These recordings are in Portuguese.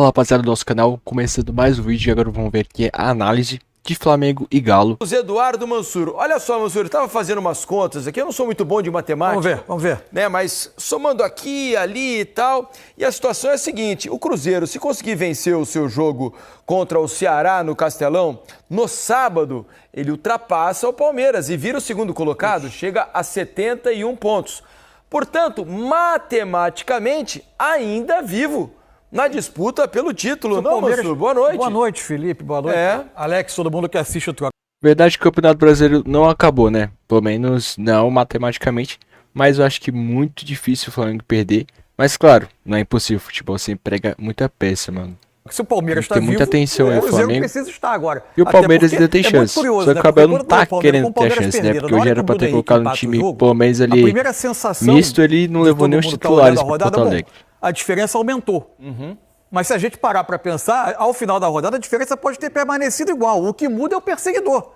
Fala rapaziada do nosso canal, começando mais um vídeo e agora vamos ver aqui a análise de Flamengo e Galo. José Eduardo Mansur, olha só Mansur, eu estava fazendo umas contas aqui, eu não sou muito bom de matemática. Vamos ver. Né, mas somando aqui, ali e tal, e a situação é a seguinte, o Cruzeiro, se conseguir vencer o seu jogo contra o Ceará no Castelão, no sábado ele ultrapassa o Palmeiras e vira o segundo colocado, chega a 71 pontos. Portanto, matematicamente, ainda vivo na disputa pelo título. Não, Mansur, boa noite. Boa noite, Felipe. Boa noite. Alex, todo mundo que assiste o Troca. Verdade que o Campeonato Brasileiro não acabou, né? Pelo menos não matematicamente, mas eu acho que muito difícil o Flamengo perder. Mas claro, não é impossível, o futebol sempre prega muita peça, mano. Se o Palmeiras está Tem vivo, muita atenção aí, o Cruzeiro Flamengo precisa estar agora. E o Palmeiras ainda tem chance. Curioso, Só que o Abel não tá querendo ter a chance, né? Porque hoje era pra ter colocado um time, pelo menos ali, misto, ele não levou nem os titulares pro Porto Alegre. A diferença aumentou. Mas se a gente parar para pensar, ao final da rodada a diferença pode ter permanecido igual. O que muda é o perseguidor,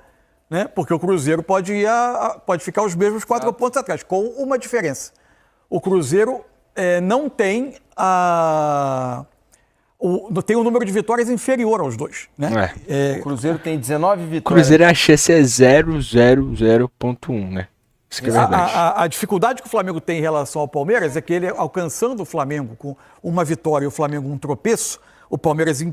né? Porque o Cruzeiro pode ficar os mesmos 4 pontos atrás, com uma diferença. O Cruzeiro não tem tem um número de vitórias inferior aos dois, né? O Cruzeiro tem 19 vitórias. O Cruzeiro, a chance é 0,00.1, né? Isso que é verdade. A dificuldade que o Flamengo tem em relação ao Palmeiras é que ele, alcançando o Flamengo com uma vitória e o Flamengo um tropeço, o Palmeiras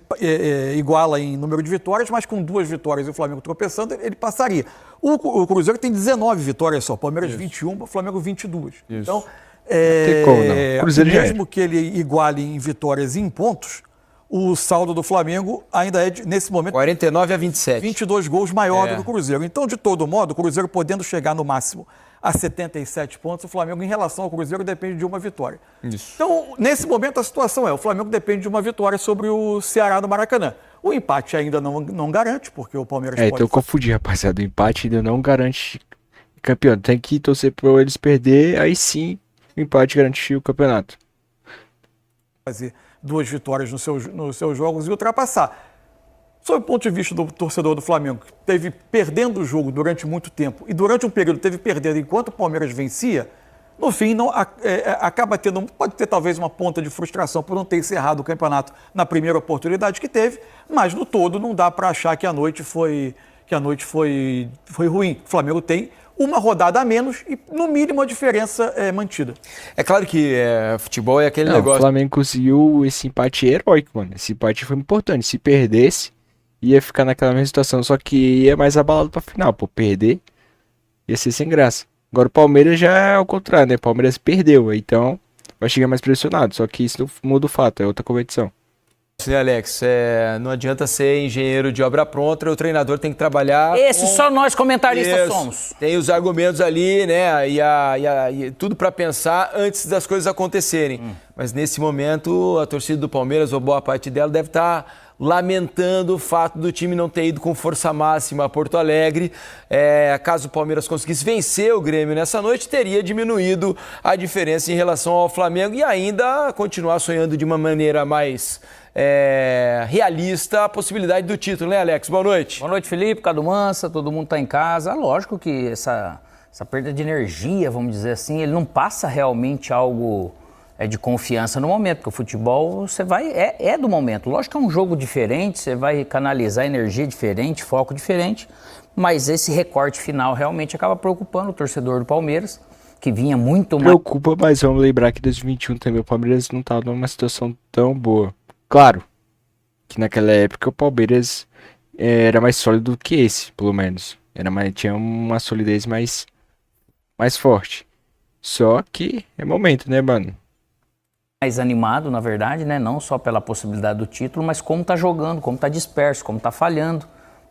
iguala em número de vitórias, mas com 2 vitórias e o Flamengo tropeçando, ele passaria. O Cruzeiro tem 19 vitórias só, o Palmeiras 21, o Flamengo 22. Isso. Então, tem como, não. Cruzeiro mesmo que ele iguale em vitórias e em pontos, o saldo do Flamengo ainda é, nesse momento, 49-27. 22 gols maior do que o Cruzeiro. Então, de todo modo, o Cruzeiro podendo chegar no máximo a 77 pontos, o Flamengo, em relação ao Cruzeiro, depende de uma vitória. Isso. Então, nesse momento, a situação o Flamengo depende de uma vitória sobre o Ceará no Maracanã. O empate ainda não garante, porque o Palmeiras pode... Então eu confundi, rapaziada. O empate ainda não garante campeão. Tem que torcer para eles perder, aí sim o empate garante o campeonato. Fazer 2 vitórias nos seus jogos e ultrapassar. Sob o ponto de vista do torcedor do Flamengo, que teve perdendo o jogo durante muito tempo e durante um período teve perdendo enquanto o Palmeiras vencia, no fim acaba tendo, pode ter talvez uma ponta de frustração por não ter encerrado o campeonato na primeira oportunidade que teve, mas no todo não dá para achar que a noite foi ruim. O Flamengo tem uma rodada a menos e, no mínimo, a diferença é mantida. É claro que futebol é aquele negócio... O Flamengo conseguiu esse empate heróico, mano. Esse empate foi importante. Se perdesse, ia ficar naquela mesma situação, só que ia mais abalado pra final. Pô, perder ia ser sem graça. Agora o Palmeiras já é ao contrário, né? O Palmeiras perdeu, então vai chegar mais pressionado. Só que isso não muda o fato, é outra competição. Né, Alex? Não adianta ser engenheiro de obra pronta, o treinador tem que trabalhar... Só nós comentaristas somos. Tem os argumentos ali, né, e tudo para pensar antes das coisas acontecerem. Mas nesse momento, a torcida do Palmeiras, ou boa parte dela, deve estar lamentando o fato do time não ter ido com força máxima a Porto Alegre. Caso o Palmeiras conseguisse vencer o Grêmio nessa noite, teria diminuído a diferença em relação ao Flamengo e ainda continuar sonhando de uma maneira mais... realista a possibilidade do título, né, Alex? Boa noite. Boa noite, Felipe, Cadu Mansa, todo mundo tá em casa. Lógico que essa perda de energia, vamos dizer assim, ele não passa realmente algo de confiança no momento, porque o futebol você vai do momento. Lógico que é um jogo diferente, você vai canalizar energia diferente, foco diferente, mas esse recorte final realmente acaba preocupando o torcedor do Palmeiras, que vinha muito mais... Preocupa, mas vamos lembrar que em 2021 também o Palmeiras não estava numa situação tão boa. Claro que naquela época o Palmeiras era mais sólido do que esse, pelo menos. Tinha uma solidez mais forte. Só que é momento, né, mano? Mais animado, na verdade, né? Não só pela possibilidade do título, mas como tá jogando, como tá disperso, como tá falhando,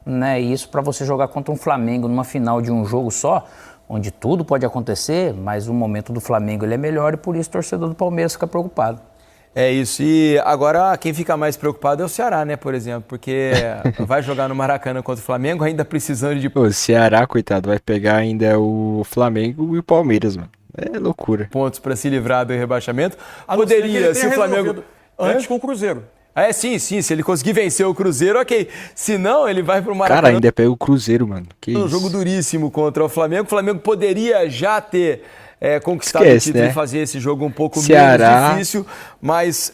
né? E isso para você jogar contra um Flamengo numa final de um jogo só, onde tudo pode acontecer, mas o momento do Flamengo ele é melhor e por isso o torcedor do Palmeiras fica preocupado. É isso, e agora quem fica mais preocupado é o Ceará, né, por exemplo, porque vai jogar no Maracanã contra o Flamengo, ainda precisando de... O Ceará, coitado, vai pegar ainda o Flamengo e o Palmeiras, mano. É loucura. Pontos para se livrar do rebaixamento. Poderia, se o Flamengo... Antes com o Cruzeiro. Sim, se ele conseguir vencer o Cruzeiro, ok. Se não, ele vai pro Maracanã. Cara, ainda pega o Cruzeiro, mano. Que um jogo duríssimo contra o Flamengo. O Flamengo poderia já ter conquistar o título, né? E fazer esse jogo um pouco Ceará, menos difícil, mas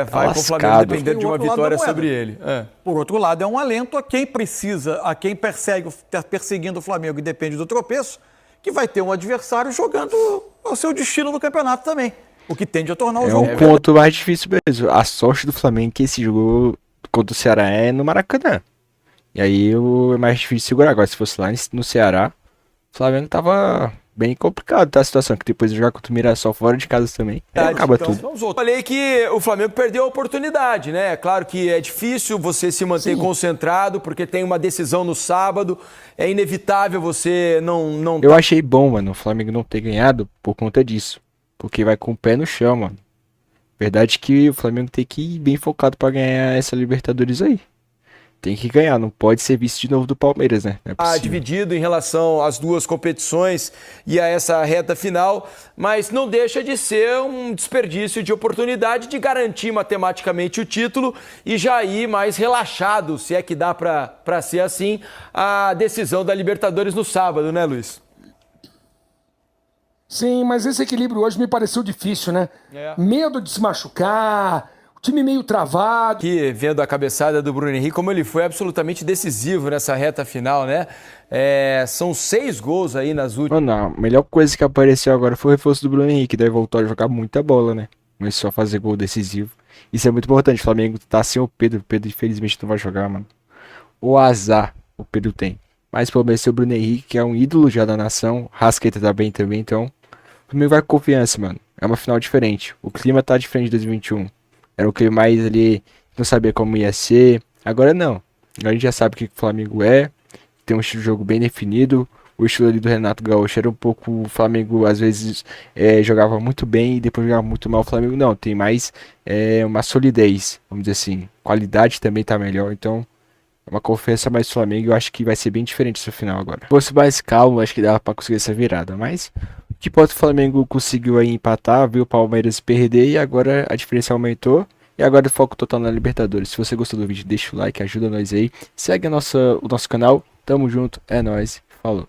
vai com o Flamengo dependendo de uma vitória sobre ele. Por outro lado, é um alento a quem precisa, a quem está perseguindo o Flamengo e depende do tropeço, que vai ter um adversário jogando o seu destino no campeonato também. O que tende a tornar o jogo... É um ponto mais difícil mesmo. A sorte do Flamengo é que esse jogo contra o Ceará é no Maracanã. E aí é mais difícil segurar. Agora, se fosse lá no Ceará, o Flamengo tava bem complicado, tá? A situação, que depois de jogar contra o Mirassol fora de casa também, acaba tudo. Eu falei que o Flamengo perdeu a oportunidade, né? Claro que é difícil você se manter concentrado, porque tem uma decisão no sábado, é inevitável você não... Eu achei bom, mano, o Flamengo não ter ganhado por conta disso, porque vai com o pé no chão, mano. Verdade que o Flamengo tem que ir bem focado pra ganhar essa Libertadores aí. Tem que ganhar, não pode ser visto de novo do Palmeiras, né? Dividido em relação às duas competições e a essa reta final, mas não deixa de ser um desperdício de oportunidade de garantir matematicamente o título e já ir mais relaxado, se é que dá para ser assim, a decisão da Libertadores no sábado, né, Luiz? Sim, mas esse equilíbrio hoje me pareceu difícil, né? Medo de se machucar... time meio travado. Aqui, vendo a cabeçada do Bruno Henrique, como ele foi absolutamente decisivo nessa reta final, né? São 6 gols aí nas últimas... Mano, a melhor coisa que apareceu agora foi o reforço do Bruno Henrique, daí voltou a jogar muita bola, né? Começou a fazer gol decisivo. Isso é muito importante, o Flamengo tá sem o Pedro infelizmente não vai jogar, mano. O azar o Pedro tem. Mas pelo menos o Bruno Henrique, que é um ídolo já da nação, Rascaeta tá bem também, então... O Flamengo vai com confiança, mano. É uma final diferente. O clima tá diferente de 2021. Era o que mais ali não sabia como ia ser. Agora não. Agora a gente já sabe o que o Flamengo é. Tem um estilo de jogo bem definido. O estilo ali do Renato Gaúcho era um pouco... O Flamengo às vezes jogava muito bem e depois jogava muito mal. O Flamengo não. Tem mais uma solidez, vamos dizer assim. Qualidade também tá melhor. Então é uma confiança mais do Flamengo. Eu acho que vai ser bem diferente esse final agora. Se fosse mais calmo, acho que dava pra conseguir essa virada. Mas... que pode o Flamengo conseguiu aí empatar, viu o Palmeiras perder e agora a diferença aumentou. E agora o foco total na Libertadores. Se você gostou do vídeo, deixa o like, ajuda nós aí. Segue o nosso canal. Tamo junto, é nóis. Falou.